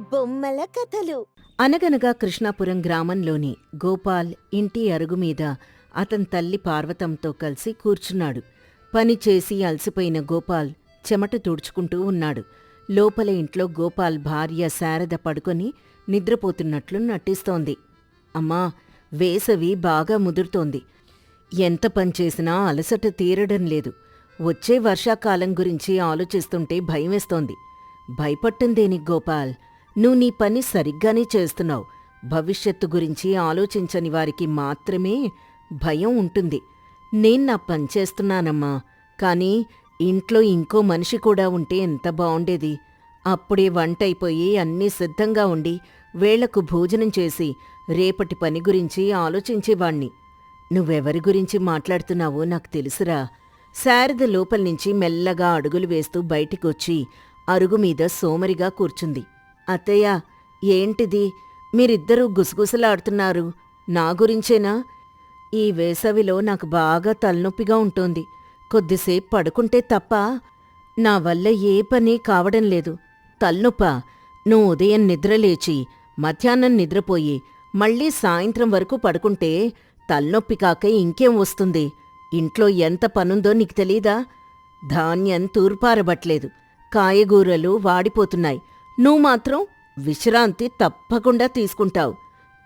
బొమ్మల కథలు. అనగనగా కృష్ణాపురం గ్రామంలోని గోపాల్ ఇంటి అరుగుమీద అతని తల్లి పార్వతంతో కలిసి కూర్చున్నాడు. పనిచేసి అలసిపోయిన గోపాల్ చెమట తుడుచుకుంటూ ఉన్నాడు. లోపల ఇంట్లో గోపాల్ భార్య శారద పడుకొని నిద్రపోతున్నట్లు నటిస్తోంది. అమ్మా, వేసవి బాగా ముదురుతోంది. ఎంత పనిచేసినా అలసట తీరడం లేదు. వచ్చే వర్షాకాలం గురించి ఆలోచిస్తుంటే భయమేస్తోంది. భయపట్టిందేని గోపాల్, నువ్వు నీ పని సరిగ్గానే చేస్తున్నావు. భవిష్యత్తు గురించి ఆలోచించని వారికి మాత్రమే భయం ఉంటుంది. నేను నా పని చేస్తున్నానమ్మా, కానీ ఇంట్లో ఇంకో మనిషి కూడా ఉంటే ఎంత బావుండేది. అప్పుడే వంటైపోయి అన్నీ సిద్ధంగా ఉండి వేళకు భోజనం చేసి రేపటి పని గురించి ఆలోచించేవాణ్ణి. నువ్వెవరి గురించి మాట్లాడుతున్నావో నాకు తెలుసురా. శారద లోపల్నుంచి మెల్లగా అడుగులు వేస్తూ బయటికొచ్చి అరుగుమీద సోమరిగా కూర్చుంది. అత్తయ్య, ఏంటిది? మీరిద్దరూ గుసగుసలాడుతున్నారు. నా గురించేనా? ఈ వేసవిలో నాకు బాగా తలనొప్పిగా ఉంటోంది. కొద్దిసేపు పడుకుంటే తప్ప నా వల్ల ఏ పని కావడం లేదు. తలనొప్పా? నువ్వు ఉదయం నిద్రలేచి మధ్యాహ్నం నిద్రపోయి మళ్ళీ సాయంత్రం వరకు పడుకుంటే తలనొప్పి కాక ఇంకేం వస్తుంది? ఇంట్లో ఎంత పనుందో నీకు తెలీదా? ధాన్యం తూర్పారబట్లేదు, కాయగూరలు వాడిపోతున్నాయి. నువ్వు మాత్రం విశ్రాంతి తప్పకుండా తీసుకుంటావు.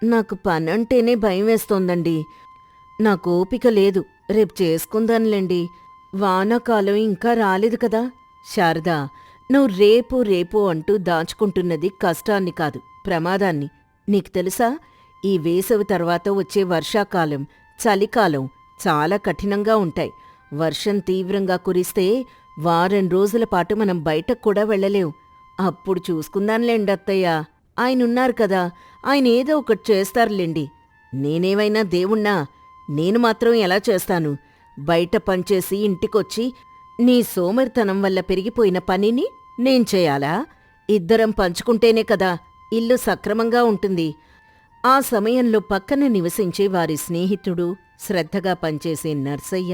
నాకు పనంటేనే భయమేస్తోందండి. నాకు ఓపిక లేదు. రేపు చేసుకుందానులేండి. వానాకాలం ఇంకా రాలేదు కదా. శారదా, నువ్వు రేపు రేపు అంటూ దాచుకుంటున్నది కష్టాన్ని కాదు, ప్రమాదాన్ని. నీకు తెలుసా, ఈ వేసవి తర్వాత వచ్చే వర్షాకాలం, చలికాలం చాలా కఠినంగా ఉంటాయి. వర్షం తీవ్రంగా కురిస్తే వారం రోజుల పాటు మనం బయటకు కూడా వెళ్ళలేం. అప్పుడు చూసుకుందాన్లేండి అత్తయ్య. ఆయనున్నారు కదా, ఆయన ఏదో ఒకటి చేస్తారులేండి. నేనేమైనా దేవుణ్ణా? నేను మాత్రం ఎలా చేస్తాను? బయట పనిచేసి ఇంటికొచ్చి నీ సోమరితనం వల్ల పెరిగిపోయిన పనిని నేను చేయాలా? ఇద్దరం పంచుకుంటేనే కదా ఇల్లు సక్రమంగా ఉంటుంది. ఆ సమయంలో పక్కన నివసించే వారి స్నేహితుడు, శ్రద్ధగా పనిచేసే నర్సయ్య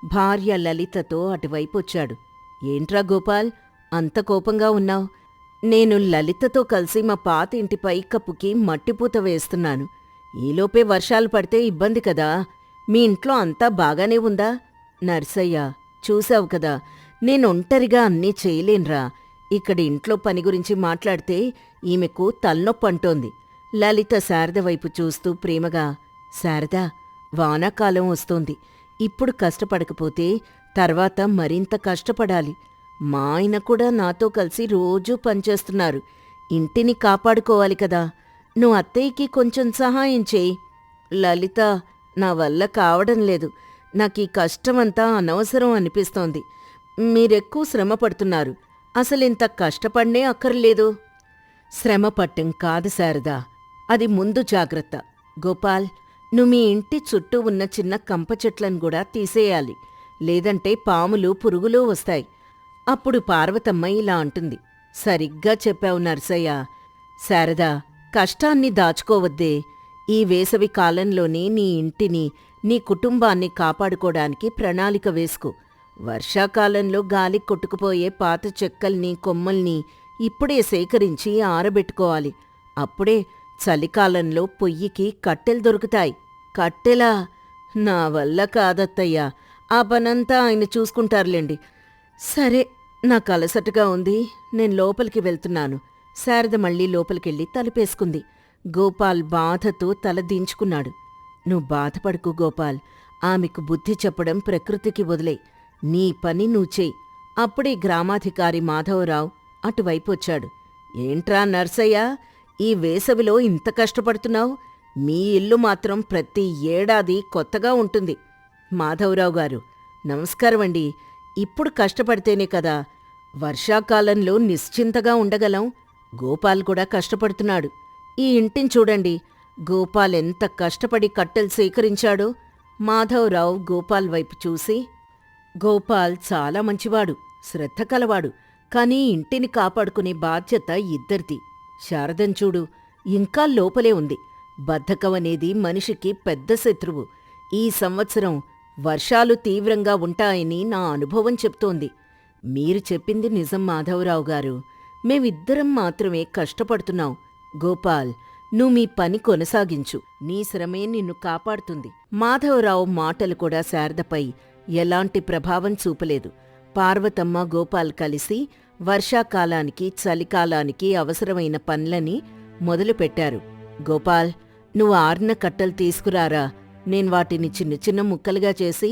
భార్య లలితతో అటువైపొచ్చాడు. ఏంట్రా గోపాల్, అంత కోపంగా ఉన్నావు? నేను లలితతో కలిసి మా పాత ఇంటి పైకప్పుకి మట్టిపూత వేస్తున్నాను. ఈలోపే వర్షాలు పడితే ఇబ్బంది కదా. మీ ఇంట్లో అంతా బాగానే ఉందా? నర్సయ్య, చూశావు కదా, నేనొంటరిగా అన్నీ చేయలేన్రా. ఇక్కడ ఇంట్లో పని గురించి మాట్లాడితే ఈమెకు తలనొప్పంటోంది. లలిత శారద వైపు చూస్తూ ప్రేమగా, శారదా, వానాకాలం వస్తోంది. ఇప్పుడు కష్టపడకపోతే తర్వాత మరింత కష్టపడాలి. మా ఆయన కూడా నాతో కలిసి రోజూ పనిచేస్తున్నారు. ఇంటిని కాపాడుకోవాలి కదా. నువ్వు అత్తయ్యకి కొంచెం సహాయం చేయి. లలిత, నా వల్ల కావడం లేదు. నాకీ కష్టమంతా అనవసరం అనిపిస్తోంది. మీరెక్కువ శ్రమ పడుతున్నారు. అసలింత కష్టపడనే అక్కర్లేదు. శ్రమ పట్టం కాదు శారదా, అది ముందు జాగ్రత్త. గోపాల్, నువ్వు మీ ఇంటి చుట్టూ ఉన్న చిన్న కంప చెట్లను కూడా తీసేయాలి. లేదంటే పాములు, పురుగులు వస్తాయి. అప్పుడు పార్వతమ్మ ఇలా అంటుంది. సరిగ్గా చెప్పావు నర్సయ్య. శారదా, కష్టాన్ని దాచుకోవద్దే. ఈ వేసవి కాలంలోనే నీ ఇంటిని, నీ కుటుంబాన్ని కాపాడుకోవడానికి ప్రణాళిక వేసుకో. వర్షాకాలంలో గాలి కొట్టుకుపోయే పాత చెక్కల్ని, కొమ్మల్ని ఇప్పుడే సేకరించి ఆరబెట్టుకోవాలి. అప్పుడే చలికాలంలో పొయ్యికి కట్టెలు దొరుకుతాయి. కట్టెలా? నా వల్ల కాదత్తయ్యా. ఆ పనంతా ఆయన చూసుకుంటారులేండి. సరే, నాకు అలసటగా ఉంది. నేను లోపలికి వెళ్తున్నాను. శారద మళ్ళీ లోపలికెళ్ళి తలుపేసుకుంది. గోపాల్ బాధతో తల దించుకున్నాడు. నువ్వు బాధపడుకు గోపాల్. ఆమెకు బుద్ధి చెప్పడం ప్రకృతికి వదిలే. నీ పని నువ్వు చెయ్యి. అప్పుడే గ్రామాధికారి మాధవరావు అటువైపొచ్చాడు. ఏంట్రా నర్సయ్య, ఈ వేసవిలో ఇంత కష్టపడుతున్నావు? మీ ఇల్లు మాత్రం ప్రతి ఏడాది కొత్తగా ఉంటుంది. మాధవరావు గారు, నమస్కారమండి. ఇప్పుడు కష్టపడితేనే కదా వర్షాకాలంలో నిశ్చింతగా ఉండగలం. గోపాల్ కూడా కష్టపడుతున్నాడు. ఈ ఇంటిని చూడండి. గోపాల్ ఎంత కష్టపడి కట్టెలు సేకరించాడో. మాధవరావు గోపాల్ వైపు చూసి, గోపాల్ చాలా మంచివాడు, శ్రద్ధ కలవాడు. కానీ ఇంటిని కాపాడుకునే బాధ్యత ఇద్దరిది. శారదం చూడు, ఇంకా లోపలే ఉంది. బద్ధకం అనేది మనిషికి పెద్ద శత్రువు. ఈ సంవత్సరం వర్షాలు తీవ్రంగా ఉంటాయని నా అనుభవం చెప్తోంది. మీరు చెప్పింది నిజం మాధవరావు గారు. మేమిద్దరం మాత్రమే కష్టపడుతున్నాం. గోపాల్, నువ్వు మీ పని కొనసాగించు. నీ శ్రమే నిన్ను కాపాడుతుంది. మాధవరావు మాటలు కూడా శారదపై ఎలాంటి ప్రభావం చూపలేదు. పార్వతమ్మ, గోపాల్ కలిసి వర్షాకాలానికి, చలికాలానికి అవసరమైన పనులని మొదలుపెట్టారు. గోపాల్, నువ్వు ఆరిన కట్టలు తీసుకురారా. నేను వాటిని చిన్న చిన్న ముక్కలుగా చేసి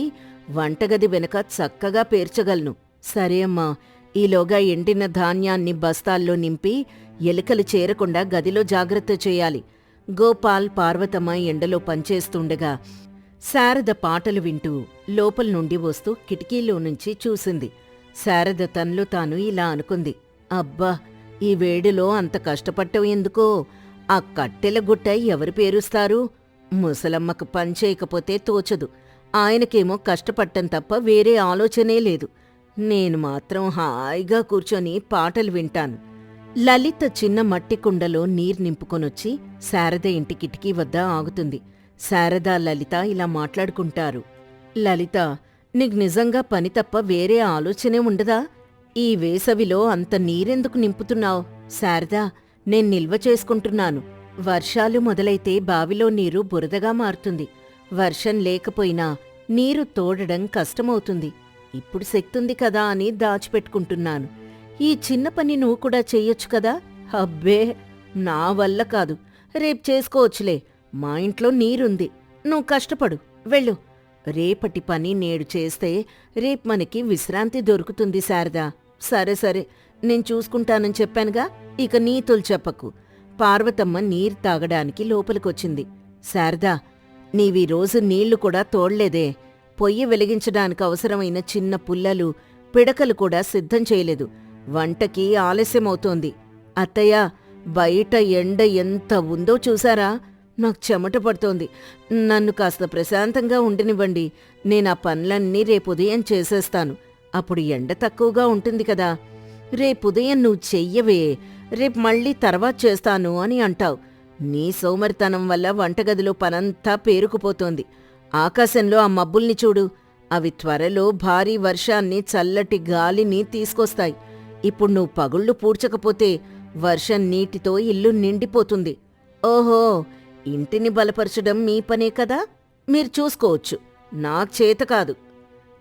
వంటగది వెనక చక్కగా పేర్చగలను. సరే అమ్మా. ఈలోగా ఎండిన ధాన్యాన్ని బస్తాల్లో నింపి ఎలుకలు చేరకుండా గదిలో జాగ్రత్త చేయాలి. గోపాల్, పార్వతమ్మ ఎండలో పనిచేస్తుండగా శారద పాటలు వింటూ లోపల నుండి వస్తూ కిటికీలో నుంచి చూసింది. శారద తనలో తాను ఇలా అనుకుంది. అబ్బా, ఈ వేడిలో అంత కష్టపట్టం ఎందుకో? ఆ కట్టెల గుట్ట ఎవరు పేరుస్తారు? ముసలమ్మకు పనిచేయకపోతే తోచదు. ఆయనకేమో కష్టపట్టం తప్ప వేరే ఆలోచనే లేదు. నేను మాత్రం హాయిగా కూర్చొని పాటలు వింటాను. లలిత చిన్న మట్టి కుండలో నీరు నింపుకొనొచ్చి శారద ఇంటి కిటికీ వద్ద ఆగుతుంది. శారద, లలిత ఇలా మాట్లాడుకుంటారు. లలిత, నీకు నిజంగా పని తప్ప వేరే ఆలోచనే ఉండదా? ఈ వేసవిలో అంత నీరెందుకు నింపుతున్నావు? శారదా, నేను నిల్వ చేసుకుంటున్నాను. వర్షాలు మొదలైతే బావిలో నీరు బురదగా మారుతుంది. వర్షం లేకపోయినా నీరు తోడడం కష్టమవుతుంది. ఇప్పుడు శక్తుంది కదా అని దాచిపెట్టుకుంటున్నాను. ఈ చిన్న పని నువ్వు కూడా చెయ్యొచ్చు కదా? అబ్బే, నా వల్ల కాదు. రేపు చేసుకోవచ్చులే. మా ఇంట్లో నీరుంది. నువ్వు కష్టపడు, వెళ్ళు. రేపటి పని నేడు చేస్తే రేపు మనకి విశ్రాంతి దొరుకుతుంది శారదా. సరే సరే, నేను చూసుకుంటానని చెప్పానుగా, ఇక నీతులు చెప్పకు. పార్వతమ్మ నీరు తాగడానికి లోపలికొచ్చింది. శారదా, నీవీ రోజు నీళ్లు కూడా తోడ్లేదే. పొయ్యి వెలిగించడానికి అవసరమైన చిన్న పుల్లలు, పిడకలు కూడా సిద్ధం చేయలేదు. వంటకి ఆలస్యమవుతోంది. అత్తయ్య, బయట ఎండ ఎంత ఉందో చూసారా? నాకు చెమట పడుతోంది. నన్ను కాస్త ప్రశాంతంగా ఉండనివ్వండి. నేనా పనులన్నీ రేపుదయం చేసేస్తాను. అప్పుడు ఎండ తక్కువగా ఉంటుంది కదా. రేపుదయం నువ్వు చెయ్యవే, రేపు మళ్ళీ తర్వాత చేస్తాను అని అంటావు. నీ సోమరితనం వల్ల వంటగదిలో పనంతా పేరుకుపోతోంది. ఆకాశంలో ఆ మబ్బుల్ని చూడు. అవి త్వరలో భారీ వర్షాన్ని, చల్లటి గాలిని తీసుకొస్తాయి. ఇప్పుడు నువ్వు పగుళ్ళు పూడ్చకపోతే వర్షం నీటితో ఇల్లు నిండిపోతుంది. ఓహో, ఇంటిని బలపరచడం మీ పనే కదా, మీరు చూసుకోవచ్చు. నాకు చేత కాదు.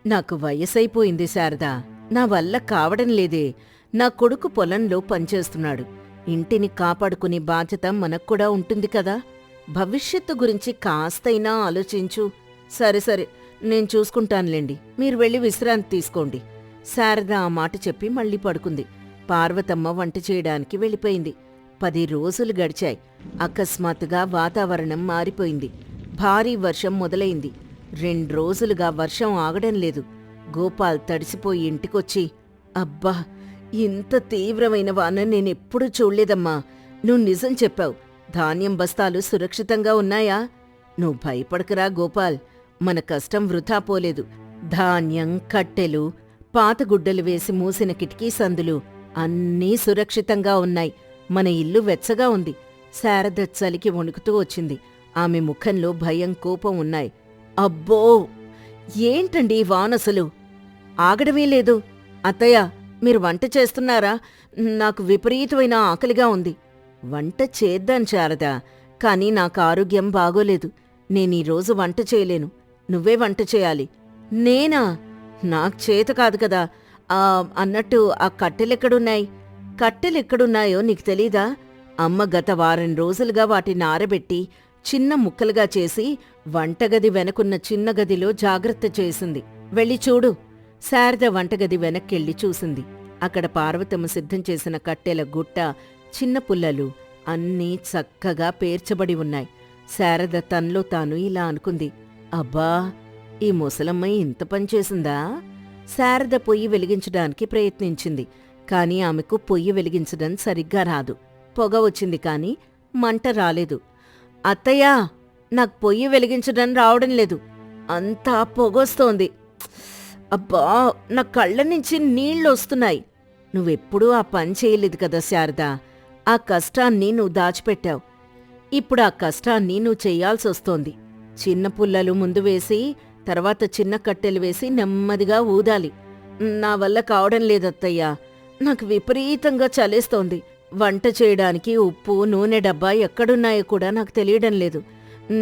నాకు వయసైపోయింది శారదా, నా వల్ల కావడం లేదే. నా కొడుకు పొలంలో పనిచేస్తున్నాడు. ఇంటిని కాపాడుకునే బాధ్యత మనక్కూడా ఉంటుంది కదా. భవిష్యత్తు గురించి కాస్తైనా ఆలోచించు. సరే సరే, నేను చూసుకుంటానులేండి. మీరు వెళ్ళి విశ్రాంతి తీసుకోండి. శారద ఆ మాట చెప్పి మళ్ళీ పడుకుంది. పార్వతమ్మ వంట చేయడానికి వెళ్ళిపోయింది. 10 రోజులు గడిచాయి. అకస్మాత్తుగా వాతావరణం మారిపోయింది. భారీ వర్షం మొదలైంది. 2 రోజులుగా వర్షం ఆగడం లేదు. గోపాల్ తడిసిపోయి ఇంటికొచ్చి, అబ్బా, ఇంత తీవ్రమైన వాన నేనెప్పుడూ చూడలేదమ్మా. నువ్వు నిజం చెప్పావు. ధాన్యం బస్తాలు సురక్షితంగా ఉన్నాయా? నువ్వు భయపడకరా గోపాల్, మన కష్టం వృథా పోలేదు. ధాన్యం, కట్టెలు, పాతగుడ్డలు వేసి మూసిన కిటికీ సందులు అన్నీ సురక్షితంగా ఉన్నాయి. మన ఇల్లు వెచ్చగా ఉంది. శారద చలికి వణుకుతూ వచ్చింది. ఆమె ముఖంలో భయం, కోపం ఉన్నాయి. అబ్బో, ఏంటండి ఈ వానసలు ఆగడమే లేదు. అత్తయ్య, మీరు వంట చేస్తున్నారా? నాకు విపరీతమైన ఆకలిగా ఉంది. వంట చేద్దాను శారదా, కానీ నాకు ఆరోగ్యం బాగోలేదు. నేనీరోజు వంట చేయలేను. నువ్వే వంట చేయాలి. నేనా? నాకు చేత కాదు కదా. అన్నట్టు ఆ కట్టెలెక్కడున్నాయి? కట్టెలెక్కడున్నాయో నీకు తెలీదా? అమ్మ గత వారం రోజులుగా వాటిని ఆరబెట్టి చిన్న ముక్కలుగా చేసి వంటగది వెనకున్న చిన్న గదిలో జాగ్రత్త చేసింది. వెళ్ళి చూడు. శారద వంటగది వెనక్కెళ్ళి చూసింది. అక్కడ పార్వతమ్మ సిద్ధం చేసిన కట్టెల గుట్ట, చిన్న పుల్లలు అన్నీ చక్కగా పేర్చబడి ఉన్నాయి. శారద తనలో తాను ఇలా అనుకుంది. అబ్బా, ఈ ముసలమ్మాయి ఇంత పనిచేసిందా? శారద పొయ్యి వెలిగించడానికి ప్రయత్నించింది. కాని ఆమెకు పొయ్యి వెలిగించడం సరిగ్గా రాదు. పొగ వచ్చింది కాని మంట రాలేదు. అత్తయ్యా, నాకు పొయ్యి వెలిగించడం రావడం లేదు. అంతా పొగొస్తోంది. అబ్బా, నా కళ్ళ నుంచి నీళ్ళొస్తున్నాయి. నువ్వెప్పుడూ ఆ పని చేయలేదు కదా శారదా. ఆ కష్టాన్ని నువ్వు దాచిపెట్టావు. ఇప్పుడు ఆ కష్టాన్ని నువ్వు చెయ్యాల్సొస్తోంది. చిన్న పుల్లలు ముందు వేసి తర్వాత చిన్న కట్టెలు వేసి నెమ్మదిగా ఊదాలి. నా వల్ల కావడం లేదత్తయ్యా. నాకు విపరీతంగా చలేస్తోంది. వంట చేయడానికి ఉప్పు, నూనె డబ్బా ఎక్కడున్నాయో కూడా నాకు తెలియడం లేదు.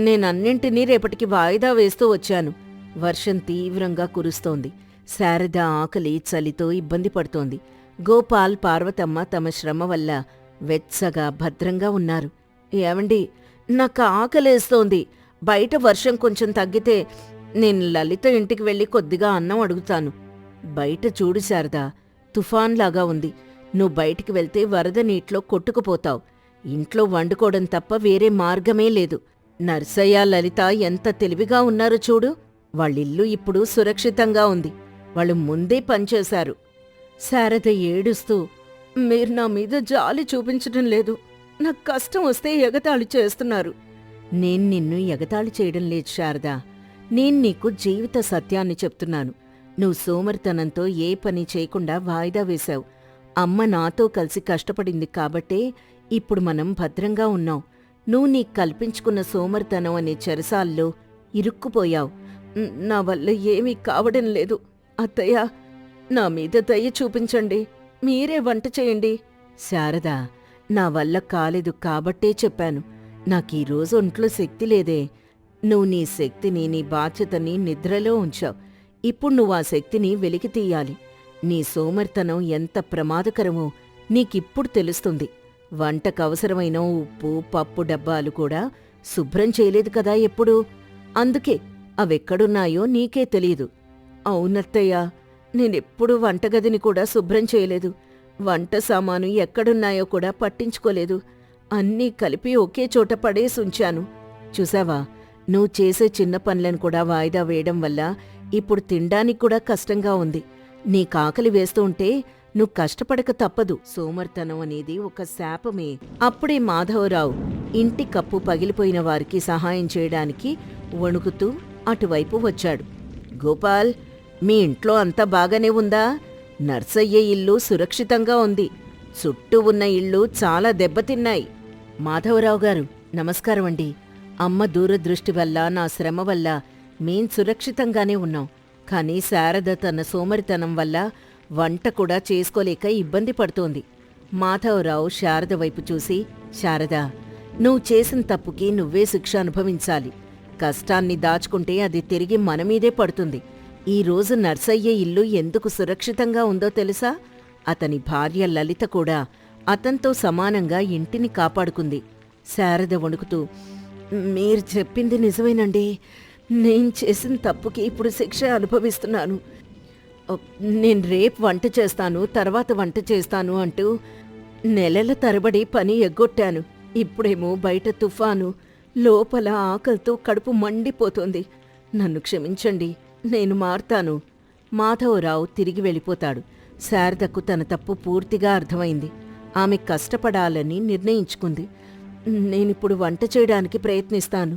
నేనన్నింటినీ రేపటికి వాయిదా వేస్తూ వచ్చాను. వర్షం తీవ్రంగా కురుస్తోంది. శారద ఆకలి, చలితో ఇబ్బంది పడుతోంది. గోపాల్, పార్వతమ్మ తమ శ్రమ వల్ల వెచ్చగా, భద్రంగా ఉన్నారు. ఏవండి, నాకు ఆకలేస్తోంది. బయట వర్షం కొంచెం తగ్గితే నేను లలిత ఇంటికి వెళ్ళి కొద్దిగా అన్నం అడుగుతాను. బయట చూడు శారదా, తుఫాన్లాగా ఉంది. నువ్వు బయటికి వెళ్తే వరద నీటిలో కొట్టుకుపోతావు. ఇంట్లో వండుకోవడం తప్ప వేరే మార్గమే లేదు. నర్సయ్య, లలిత ఎంత తెలివిగా ఉన్నారో చూడు. వాళ్ళిల్లు ఇప్పుడు సురక్షితంగా ఉంది. వాళ్ళు ముందే పనిచేశారు. శారద ఏడుస్తూ, మీరు నా మీద జాలి చూపించటం లేదు. నాకు కష్టం వస్తే ఎగతాళి చేస్తున్నారు. నేను నిన్ను ఎగతాళి చేయడం లేదు శారదా. నేను నీకు జీవిత సత్యాన్ని చెప్తున్నాను. నువ్వు సోమరితనంతో ఏ పని చేయకుండా వాయిదా వేశావు. అమ్మ నాతో కలిసి కష్టపడింది కాబట్టే ఇప్పుడు మనం భద్రంగా ఉన్నాం. నువ్వు నీకు కల్పించుకున్న సోమరితనం అనే చెరసాల్లో ఇరుక్కుపోయావు. నా వల్ల ఏమీ కావడం లేదు. అత్తయ్య, నా మీద దయ చూపించండి. మీరే వంట చేయండి. శారదా, నా వల్ల కాలేదు కాబట్టే చెప్పాను. నాకీరోజు ఒంట్లో శక్తి లేదే. నువ్వు నీ శక్తిని, నీ బాధ్యతని నిద్రలో ఉంచావు. ఇప్పుడు నువ్వు ఆ శక్తిని వెలికి తీయాలి. నీ సోమరితనం ఎంత ప్రమాదకరమో నీకిప్పుడు తెలుస్తుంది. వంటకవసరమైన ఉప్పు, పప్పు డబ్బాలు కూడా శుభ్రం చేయలేదు కదా ఎప్పుడు. అందుకే అవెక్కడున్నాయో నీకే తెలియదు. అవునత్తయ్యా, నేనెప్పుడూ వంటగదిని కూడా శుభ్రం చేయలేదు. వంట సామాను ఎక్కడున్నాయో కూడా పట్టించుకోలేదు. అన్నీ కలిపి ఒకే చోట పడేసుంచాను. చూసావా, నువ్వు చేసే చిన్న పనులను కూడా వాయిదా వేయడం వల్ల ఇప్పుడు తినడానికి కూడా కష్టంగా ఉంది. నీకాకలి వేస్తూ ఉంటే నువ్వు కష్టపడక తప్పదు. సోమర్తనం అనేది ఒక శాపమే. అప్పుడే మాధవరావు ఇంటి కప్పు పగిలిపోయిన వారికి సహాయం చేయడానికి వణుకుతూ అటువైపు వచ్చాడు. గోపాల్, మీ ఇంట్లో అంతా బాగానే ఉందా? నర్సయ్య ఇల్లు సురక్షితంగా ఉంది. చుట్టూ ఉన్న ఇళ్ళు చాలా దెబ్బతిన్నాయి. మాధవరావు గారు, నమస్కారమండి. అమ్మ దూరదృష్టి వల్ల, నా శ్రమ వల్ల మేం సురక్షితంగానే ఉన్నాం. కానీ శారద తన సోమరితనం వల్ల వంట కూడా చేసుకోలేక ఇబ్బంది పడుతోంది. మాధవరావు శారద వైపు చూసి, శారదా, నువ్వు చేసిన తప్పుకి నువ్వే శిక్ష అనుభవించాలి. కష్టాన్ని దాచుకుంటే అది తిరిగి మనమీదే పడుతుంది. ఈరోజు నర్సయ్య ఇల్లు ఎందుకు సురక్షితంగా ఉందో తెలుసా? అతని భార్య లలిత కూడా అతనితో సమానంగా ఇంటిని కాపాడుకుంది. శారద వణుకుతూ, మీరు చెప్పింది నిజమేనండి. నేను చేసిన తప్పుకి ఇప్పుడు శిక్ష అనుభవిస్తున్నాను. నేను రేపు వంట చేస్తాను, తర్వాత వంట చేస్తాను అంటూ నెలల తరబడి పని ఎగ్గొట్టాను. ఇప్పుడేమో బయట తుఫాను, లోపల ఆకలితో కడుపు మండిపోతోంది. నన్ను క్షమించండి, నేను మారతాను. మాధవరావు తిరిగి వెళ్ళిపోతాడు. శారదకు తన తప్పు పూర్తిగా అర్థమైంది. ఆమె కష్టపడాలని నిర్ణయించుకుంది. నేనిప్పుడు వంట చేయడానికి ప్రయత్నిస్తాను.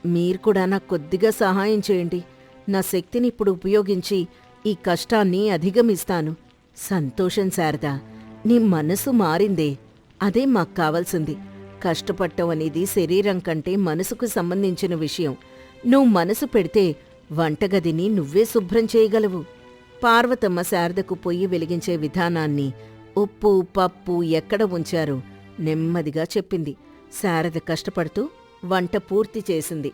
మీరు కూడా నాకు కొద్దిగా సహాయం చేయండి. నా శక్తిని ఇప్పుడు ఉపయోగించి ఈ కష్టాన్ని అధిగమిస్తాను. సంతోషం శారదా, నీ మనసు మారిందే. అదే మాకు కావాల్సింది. కష్టపడటం అనేది శరీరం కంటే మనసుకు సంబంధించిన విషయం. నువ్వు మనసు పెడితే వంటగదిని నువ్వే శుభ్రం చేయగలవు. పార్వతమ్మ శారదకు పొయ్యి వెలిగించే విధానాన్ని, ఉప్పు, పప్పు ఎక్కడ ఉంచారో నెమ్మదిగా చెప్పింది. శారద కష్టపడుతూ వంట పూర్తి చేసింది.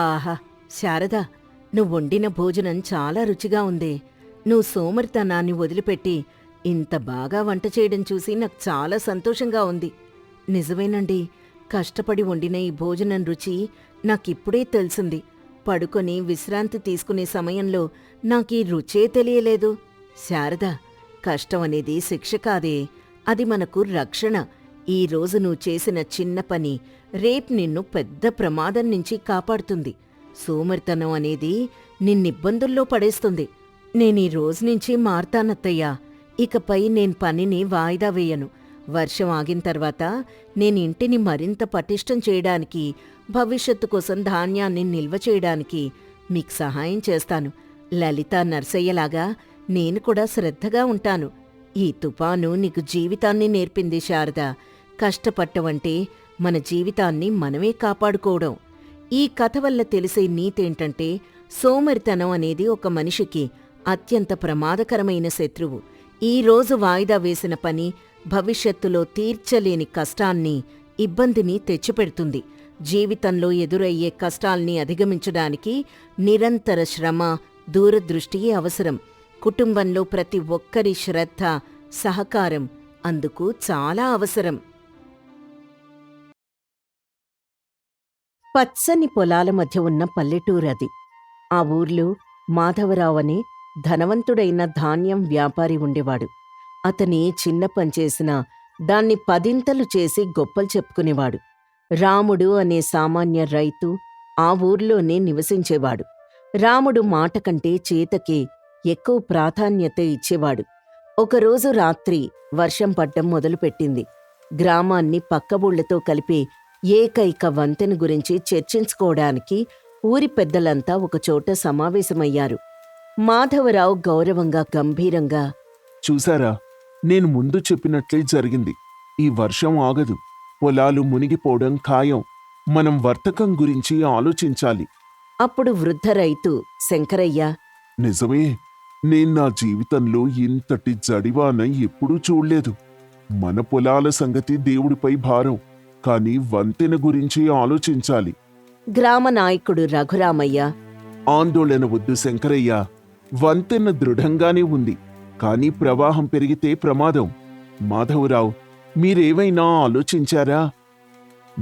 ఆహా శారదా, నువ్వు వండిన భోజనం చాలా రుచిగా ఉందే. నువ్వు సోమరితనాన్ని వదిలిపెట్టి ఇంత బాగా వంట చేయడం చూసి నాకు చాలా సంతోషంగా ఉంది. నిజమేనండి, కష్టపడి వండిన ఈ భోజనం రుచి నాకిప్పుడే తెలిసింది. పడుకొని విశ్రాంతి తీసుకునే సమయంలో నాకీ రుచే తెలియలేదు. శారదా, కష్టం అనేది శిక్ష కాదే, అది మనకు రక్షణ. ఈరోజు నువ్వు చేసిన చిన్న పని రేపు నిన్ను పెద్ద ప్రమాదం నుంచి కాపాడుతుంది. సోమరితనం అనేది నిన్నిబ్బందుల్లో పడేస్తుంది. నేనీ రోజునుంచి మారతానత్తయ్యా. ఇకపై నేను పనిని వాయిదా వేయను. వర్షం ఆగిన తర్వాత నేనింటిని మరింత పటిష్టం చేయడానికి, భవిష్యత్తు కోసం ధాన్యాన్ని నిల్వ చేయడానికి మీకు సహాయం చేస్తాను. లలిత, నర్సయ్యలాగా నేను కూడా శ్రద్ధగా ఉంటాను. ఈ తుపాను నీకు జీవితాన్ని నేర్పింది శారదా. కష్టపట్టవంటే మన జీవితాన్ని మనమే కాపాడుకోవడం. ఈ కథ వల్ల తెలిసే నీతేంటంటే, సోమరితనం అనేది ఒక మనిషికి అత్యంత ప్రమాదకరమైన శత్రువు. ఈ రోజు వాయిదా వేసిన పని భవిష్యత్తులో తీర్చలేని కష్టాన్ని, ఇబ్బందిని తెచ్చిపెడుతుంది. జీవితంలో ఎదురయ్యే కష్టాల్ని అధిగమించడానికి నిరంతర శ్రమ, దూరదృష్టి అవసరం. కుటుంబంలో ప్రతి ఒక్కరి శ్రద్ధ, సహకారం అందుకు చాలా అవసరం. పచ్చని పొలాల మధ్య ఉన్న పల్లెటూరది. ఆ ఊర్లో మాధవరావు అనే ధనవంతుడైన ధాన్యం వ్యాపారి ఉండేవాడు. అతని చిన్న పనిచేసినా దాన్ని పదింతలు చేసి గొప్పలు చెప్పుకునేవాడు. రాముడు అనే సామాన్య రైతు ఆ ఊర్లోనే నివసించేవాడు. రాముడు మాట కంటే చేతకే ఎక్కువ ప్రాధాన్యత ఇచ్చేవాడు. ఒకరోజు రాత్రి వర్షం పడ్డం మొదలుపెట్టింది. గ్రామాన్ని పక్కబూళ్లతో కలిపే ఏకైక వంతెన గురించి చర్చించుకోవడానికి ఊరి పెద్దలంతా ఒకచోట సమావేశమయ్యారు. మాధవరావు గౌరవంగా, గంభీరంగా, చూసారా, నేను ముందు చెప్పినట్లే జరిగింది. ఈ వర్షం ఆగదు, పొలాలు మునిగిపోవడం ఖాయం. మనం వర్తకం గురించి ఆలోచించాలి. అప్పుడు వృద్ధ రైతు శంకరయ్య, నిజమే, నేను నా జీవితంలో ఇంతటి జడివాన ఎప్పుడూ చూడలేదు. మన పొలాల సంగతి దేవుడిపై భారం, కానీ వంతెన గురించి ఆలోచించాలి. గ్రామ నాయకుడు రఘురామయ్య, ఆందోళన వద్దు శంకరయ్య, వంతెన దృఢంగానే ఉంది, కానీ ప్రవాహం పెరిగితే ప్రమాదం. మాధవరావు, మీరేమైనా ఆలోచించారా?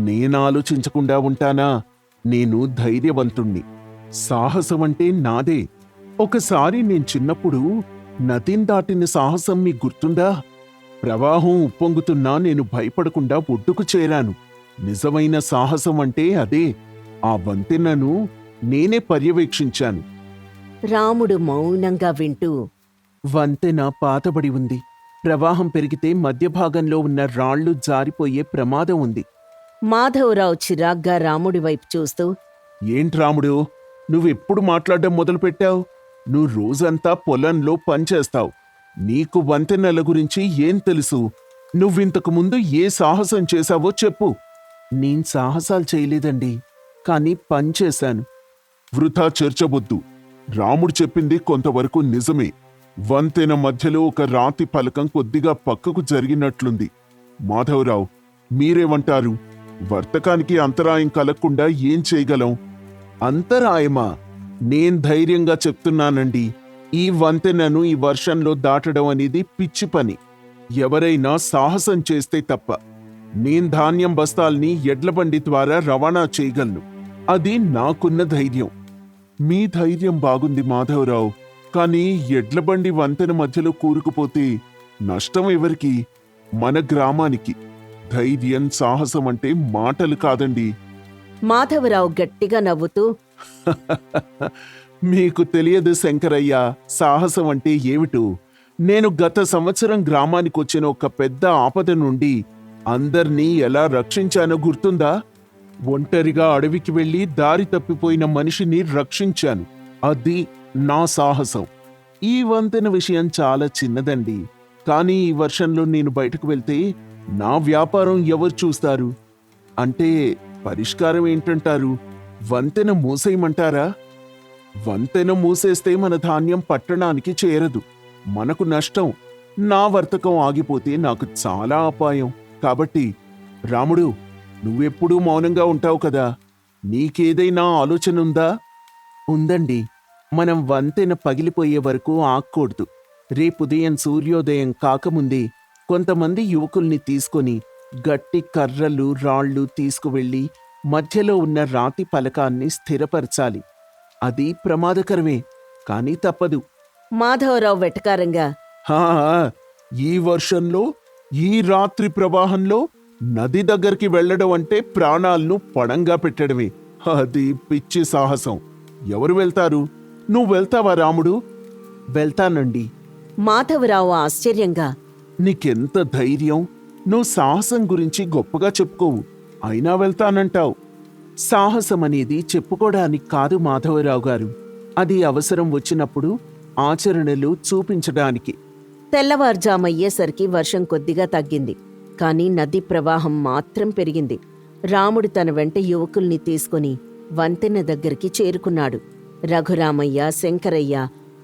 నేనాలోచించకుండా ఉంటానా? నేను ధైర్యవంతుణ్ణి. సాహసమంటే నాదే. ఒకసారి నేను చిన్నప్పుడు నదిని దాటిన సాహసం మీకు గుర్తుందా? ప్రవాహం ఉప్పొంగుతున్నా నేను భయపడకుండా ఒడ్డుకు చేరాను. నిజమైన సాహసం అంటే అదే. ఆ వంతెనను నేనే పర్యవేక్షించాను. రాముడు మౌనంగా వింటూ, వంతెన పాతబడి ఉంది. ప్రవాహం పెరిగితే మధ్య భాగంలో ఉన్న రాళ్లు జారిపోయే ప్రమాదం ఉంది. మాధవరావు చిరాగ్గా రాముడి వైపు చూస్తూ, ఏంటి రాముడు, నువ్వెప్పుడు మాట్లాడడం మొదలుపెట్టావు? నువ్వు రోజంతా పొలంలో పనిచేస్తావు. నీకు వంతెనల గురించి ఏం తెలుసు? నువ్వింతకు ముందు ఏ సాహసం చేశావో చెప్పు. నేను సాహసాలు చేయలేదండి, కానీ పనిచేశాను. వృథా చర్చబొద్దు. రాముడు చెప్పింది కొంతవరకు నిజమే. వంతెన మధ్యలో ఒక రాతి పలకం కొద్దిగా పక్కకు జరిగినట్లుంది. మాధవరావు, మీరేమంటారు? వర్తకానికి అంతరాయం కలగకుండా ఏం చేయగలం? అంతరాయమా? నేను ధైర్యంగా చెప్తున్నానండి, ఈ వంతెనను ఈ వర్షంలో దాటడం అనేది పిచ్చి పని. ఎవరైనా సాహసం చేస్తే తప్ప. నేను ధాన్యం బస్తాల్ని ఎడ్లబండి ద్వారా రవాణా చేయగలను. అది నాకున్న ధైర్యం. మీ ధైర్యం బాగుంది మాధవరావు, కానీ ఎడ్లబండి వంతెన మధ్యలో కూరుకుపోతే నష్టం ఎవరికి? మన గ్రామానికి. ధైర్యం, సాహసం అంటే మాటలు కాదండి. మాధవరావు గట్టిగా నవ్వుతూ, మీకు తెలియదు శంకరయ్య, సాహసం అంటే ఏమిటో. నేను గత సంవత్సరం గ్రామానికొచ్చిన ఒక పెద్ద ఆపద నుండి అందర్నీ ఎలా రక్షించానో గుర్తుందా? ఒంటరిగా అడవికి వెళ్లి దారి తప్పిపోయిన మనిషిని రక్షించాను. అది నా సాహసం. ఈ వంతెన విషయం చాలా చిన్నదండి, కానీ ఈ వర్షంలో నేను బయటకు వెళ్తే నా వ్యాపారం ఎవరు చూస్తారు? అంటే పరిష్కారం ఏంటంటారు? వంతెన మూసేయమంటారా? వంతెన మూసేస్తే మన ధాన్యం పట్టణానికి చేరదు, మనకు నష్టం. నా వర్తకం ఆగిపోతే నాకు చాలా అపాయం. కాబట్టి రాముడు, నువ్వెప్పుడూ మౌనంగా ఉంటావు కదా, నీకేదైనా ఆలోచన ఉందా? ఉందండి. మనం వంతెన పగిలిపోయే వరకు ఆక్కూడదు. రేపుదయం సూర్యోదయం కాకముందే కొంతమంది యువకుల్ని తీసుకొని గట్టి కర్రలు, రాళ్లు తీసుకువెళ్లి మధ్యలో ఉన్న రాతి పలకాన్ని స్థిరపరచాలి. అది ప్రమాదకరమే, కానీ తప్పదు. మాధవరావు వెటకారంగా, హా, ఈ వర్షంలో, ఈ రాత్రి ప్రవాహంలో నది దగ్గరికి వెళ్లడం అంటే ప్రాణాలను పణంగా పెట్టడమే. అది పిచ్చి సాహసం. ఎవరు వెళ్తారు? నువ్వు వెళ్తావా రాముడు? వెళ్తానండి. మాధవరావు ఆశ్చర్యంగా, నీకెంత ధైర్యం! నువ్వు సాహసం గురించి గొప్పగా చెప్పుకోవు, అయినా వెళ్తానంటావు. సాహసమనేది చెప్పుకోవడానికి కాదు మాధవరావు గారు, అది అవసరం వచ్చినప్పుడు ఆచరణలు చూపించడానికి. తెల్లవారుజామయ్యేసరికి వర్షం కొద్దిగా తగ్గింది, కాని నదీ ప్రవాహం మాత్రం పెరిగింది. రాముడు తన వెంట యువకుల్ని తీసుకుని వంతెన దగ్గరికి చేరుకున్నాడు. రఘురామయ్య, శంకరయ్య,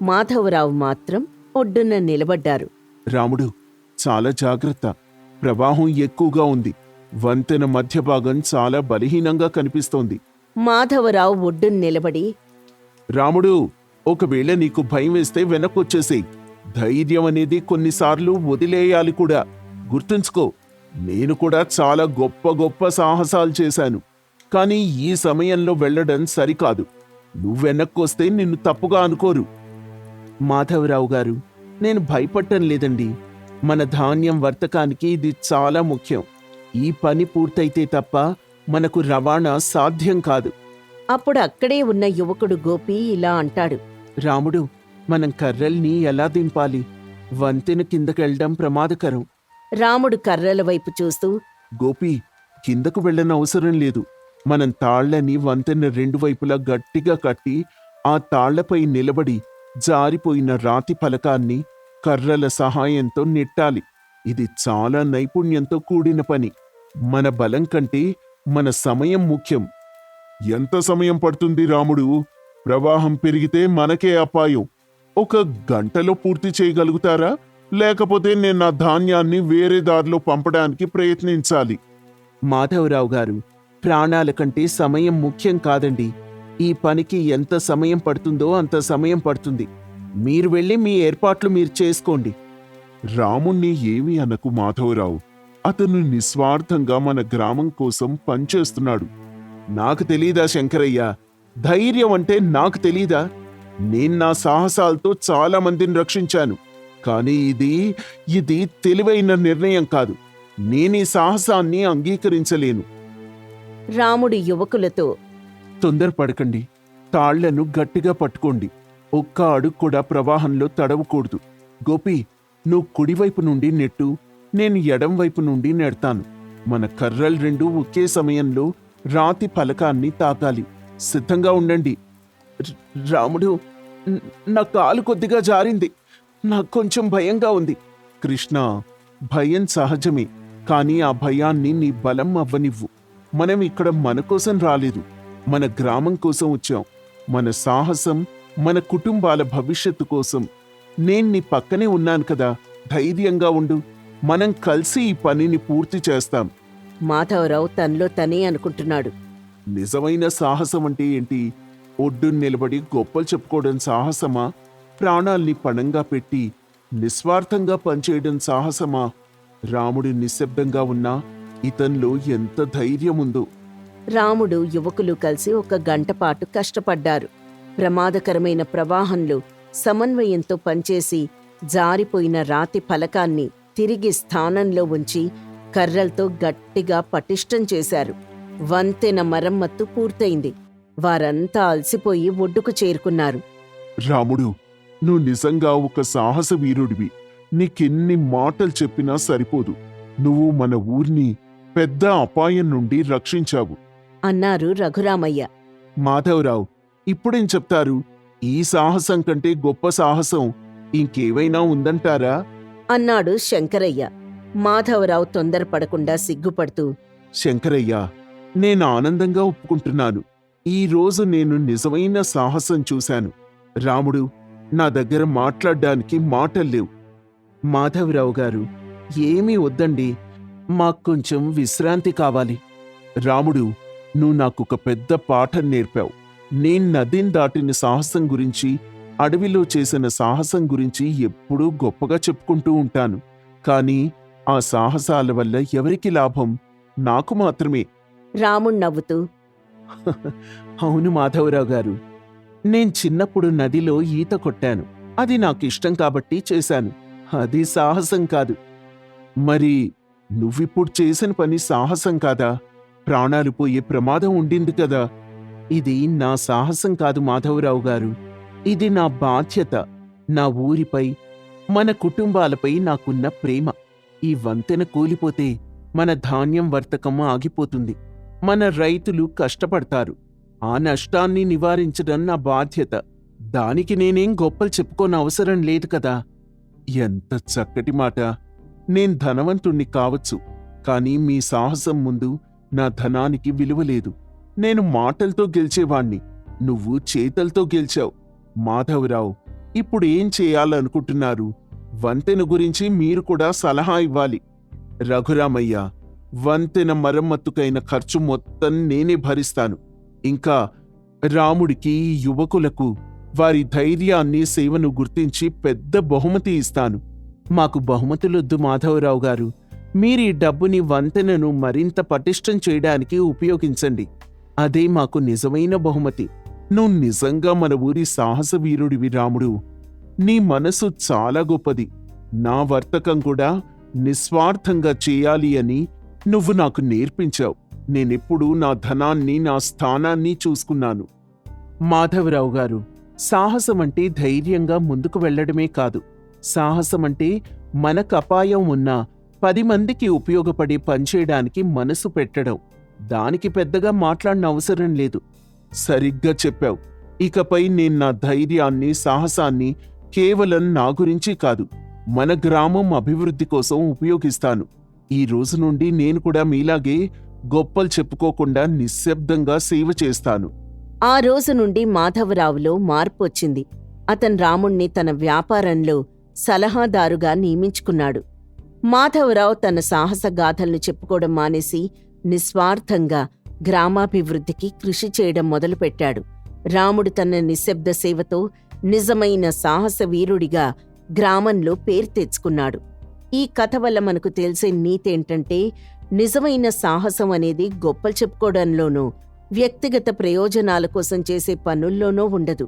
మాధవరావు మాత్రం ఒడ్డున నిలబడ్డారు. రాముడు, చాలా జాగ్రత్త. ప్రవాహం ఎక్కువగా ఉంది. వంతెన మధ్య భాగం చాలా బలహీనంగా కనిపిస్తోంది. మాధవరావు ఒడ్డున నిలబడి, రాముడు, ఒకవేళ నీకు భయం వేస్తే వెనక్కొచ్చేసేయ్. ధైర్యం అనేది కొన్నిసార్లు వదిలేయాలి కూడా. గుర్తుంచుకో, నేను కూడా చాలా గొప్ప గొప్ప సాహసాలు చేశాను. కానీ ఈ సమయంలో వెళ్ళడం సరికాదు. నువ్వెనక్కొస్తే నిన్ను తప్పుగా అనుకోరు. మాధవరావు గారు, నేను భయపడటం లేదండి. మన ధాన్యం వర్తకానికి ఇది చాలా ముఖ్యం. ఈ పని పూర్తయితే తప్ప మనకు రవాణా సాధ్యం కాదు. అప్పుడు అక్కడే ఉన్న యువకుడు గోపి ఇలా అంటాడు, రాముడు, మనం కర్రల్ని ఎలా దింపాలి? వంతెన కిందకెళ్ళడం ప్రమాదకరం. రాముడు కర్రల వైపు చూస్తూ, గోపి, కిందకు వెళ్ళనవసరం లేదు. మనం తాళ్లని వంతెన రెండు వైపులా గట్టిగా కట్టి ఆ తాళ్లపై నిలబడి జారిపోయిన రాతి ఫలకాన్ని కర్రల సహాయంతో నెట్టాలి. ఇది చాలా నైపుణ్యంతో కూడిన పని. మన బలం కంటే మన సమయం ముఖ్యం. ఎంత సమయం పడుతుంది రాముడు? ప్రవాహం పెరిగితే మనకే అపాయం. 1 గంటలో పూర్తి చేయగలుగుతారా? లేకపోతే నేను నా ధాన్యాన్ని వేరే దారిలో పంపడానికి ప్రయత్నించాలి. మాధవరావు గారు, ప్రాణాల కంటే సమయం ముఖ్యం కాదండి. ఈ పనికి ఎంత సమయం పడుతుందో అంత సమయం పడుతుంది. మీరు వెళ్ళి మీ ఏర్పాట్లు మీరు చేసుకోండి. రాముణ్ణి ఏమీ అనకు మాధవరావు. అతను నిస్వార్థంగా మన గ్రామం కోసం పనిచేస్తున్నాడు. నాకు తెలీదా శంకరయ్య? ధైర్యం అంటే నాకు తెలీదా? నేను నా సాహసాలతో చాలా మందిని రక్షించాను. కానీ ఇది తెలివైన నిర్ణయం కాదు. నేనీ సాహసాన్ని అంగీకరించలేను. రాముడి యువకులతో, తొందరపడకండి. తాళ్లను గట్టిగా పట్టుకోండి. ఒక్క అడుగు కూడా ప్రవాహంలో తడవకూడదు. గోపి, నువ్వు కుడివైపు నుండి నెట్టు, నేను ఎడం వైపు నుండి నెడతాను. మన కర్రలు రెండు ఒకే సమయంలో రాతి ఫలకాన్ని తాకాలి. సిద్ధంగా ఉండండి. రాముడు, నా కాలు కొద్దిగా జారింది. నాకు కొంచెం భయంగా ఉంది. కృష్ణ, భయం సహజమే. కానీ ఆ భయాన్ని నీ బలం అవ్వనివ్వు. మనం ఇక్కడ మన కోసం రాలేదు, మన గ్రామం కోసం వచ్చాం. మన సాహసం, మన కుటుంబాల భవిష్యత్తు కోసం. నేను నీ పక్కనే ఉన్నాను కదా. ధైర్యంగా ఉండు. మనం కలిసి ఈ పనిని పూర్తి చేస్తాం. మాధవరావు తనలో తనే అనుకుంటున్నాడు, నిజమైన సాహసం అంటే ఏంటి? ఒడ్డును నిలబడి గొప్పలు చెప్పుకోవడం సాహసమా? ప్రాణాల్ని పణంగా పెట్టి నిస్వార్థంగా పనిచేయడం సాహసమా? రాముడు నిశ్శబ్దంగా ఉన్నా ఇతన్లో ఎంత ధైర్యముందో. రాముడు యువకులు కలిసి 1 గంట పాటు కష్టపడ్డారు. ప్రమాదకరమైన ప్రవాహంలో సమన్వయంతో పనిచేసి జారిపోయిన రాతి ఫలకాన్ని తిరిగి స్థానంలో ఉంచి కర్రలతో గట్టిగా పటిష్టం చేశారు. వంతెన మరమ్మత్తు పూర్తయింది. వారంతా అలసిపోయి ఒడ్డుకు చేరుకున్నారు. రాముడు, నువ్వు నిజంగా ఒక సాహస వీరుడివి. నీకెన్ని మాటలు చెప్పినా సరిపోదు. నువ్వు మన ఊర్ని పెద్ద అపాయం నుండి రక్షించావు అన్నారు రఘురామయ్య. మాధవరావు, ఇప్పుడేం చెప్తారు? ఈ సాహసం కంటే గొప్ప సాహసం ఇంకేవైనా ఉందంటారా? అన్నాడు శంకరయ్య. మాధవరావు తొందరపడకుండా సిగ్గుపడుతూ, శంకరయ్య, నేను ఆనందంగా ఒప్పుకుంటున్నాను. ఈ రోజు నేను నిజమైన సాహసం చూశాను. రాముడు, నా దగ్గర మాట్లాడ్డానికి మాటల్లేవు. మాధవరావు గారు, ఏమీ వద్దండి. మాక్కొంచెం విశ్రాంతి కావాలి. రాముడు, నువ్వు నాకొక పెద్ద పాఠం నేర్పావు. నేను నదిని దాటిన సాహసం గురించి, అడవిలో చేసిన సాహసం గురించి ఎప్పుడూ గొప్పగా చెప్పుకుంటూ ఉంటాను. కానీ ఆ సాహసాల వల్ల ఎవరికి లాభం? నాకు మాత్రమే. రాముడు నవ్వుతూ, అవును మాధవరావు గారు, నేను చిన్నప్పుడు నదిలో ఈత కొట్టాను. అది నాకిష్టం కాబట్టి చేశాను. అది సాహసం కాదు. మరి నువ్విప్పుడు చేసిన పని సాహసం కాదా? ప్రాణాలు పోయే ప్రమాదం ఉండింది కదా. ఇది నా సాహసం కాదు మాధవరావు గారు. ఇది నా బాధ్యత. నా ఊరిపై, మన కుటుంబాలపై నాకున్న ప్రేమ. ఈ వంతెన కూలిపోతే మన ధాన్యం వర్తకం ఆగిపోతుంది. మన రైతులు కష్టపడతారు. ఆ నష్టాన్ని నివారించడం నా బాధ్యత. దానికి నేనేం గొప్పలు చెప్పుకోనవసరం లేదు కదా. ఎంత చక్కటి మాట. నేను ధనవంతుణ్ణి కావచ్చు, కానీ మీ సాహసం ముందు నా ధనానికి విలువలేదు. నేను మాటలతో గెలిచేవాణ్ణి, నువ్వు చేతలతో గెలిచావు. మాధవరావు, ఇప్పుడు ఏం చేయాలనుకుంటున్నారు? వంతెన గురించి మీరు కూడా సలహా ఇవ్వాలి. రఘురామయ్య, వంతెన మరమ్మతుకైన ఖర్చు మొత్తం నేనే భరిస్తాను. ఇంకా రాముడికి, యువకులకు వారి ధైర్యాన్ని, సేవను గుర్తించి పెద్ద బహుమతి ఇస్తాను. మాకు బహుమతులొద్దు మాధవరావు గారు. మీరీ డబ్బుని వంతెనను మరింత పటిష్టం చేయడానికి ఉపయోగించండి. అదే మాకు నిజమైన బహుమతి. నువ్వు నిజంగా మన ఊరి సాహసవీరుడివి రాముడు. నీ మనసు చాలా గొప్పది. నా వర్తకం కూడా నిస్వార్థంగా చేయాలి అని నువ్వు నాకు నేర్పించావు. నేనెప్పుడూ నా ధనాన్ని, నా స్థానాన్ని చూసుకున్నాను. మాధవరావు గారు, సాహసమంటే ధైర్యంగా ముందుకు వెళ్లడమే కాదు. సాహసమంటే మనకు అపాయం ఉన్నా 10 మందికి ఉపయోగపడే పనిచేయడానికి మనసు పెట్టడం. దానికి పెద్దగా మాట్లాడిన అవసరం లేదు. సరిగ్గా చెప్పావు. ఇకపై నేను నా ధైర్యాన్ని, సాహసాన్ని కేవలం నా గురించి కాదు, మన గ్రామం అభివృద్ధి కోసం ఉపయోగిస్తాను. ఈ రోజు నుండి నేను కూడా మీలాగే గొప్పలు చెప్పుకోకుండా నిశ్శబ్దంగా సేవ చేస్తాను. ఆ రోజు నుండి మాధవరావులో మార్పు వచ్చింది. అతను రాముణ్ణి తన వ్యాపారంలో సలహాదారుగా నియమించుకున్నాడు. మాధవరావు తన సాహస గాథలను చెప్పుకోవడం మానేసి నిస్వార్థంగా గ్రామాభివృద్ధికి కృషి చేయడం మొదలుపెట్టాడు. రాముడు తన నిశ్శబ్ద సేవతో నిజమైన సాహస వీరుడిగా గ్రామంలో పేరు తెచ్చుకున్నాడు. ఈ కథ వల్ల మనకు తెలిసే నీతేంటంటే, నిజమైన సాహసం అనేది గొప్పలు చెప్పుకోవడంలోనూ, వ్యక్తిగత ప్రయోజనాల కోసం చేసే పనుల్లోనూ ఉండదు.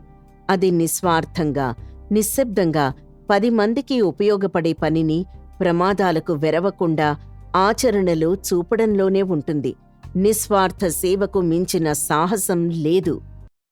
అది నిస్వార్థంగా, నిశ్శబ్దంగా 10 మందికి ఉపయోగపడే పనిని ప్రమాదాలకు వెరవకుండా ఆచరణలో చూపడంలోనే ఉంటుంది. నిస్వార్థ సేవకు మించిన సాహసం లేదు.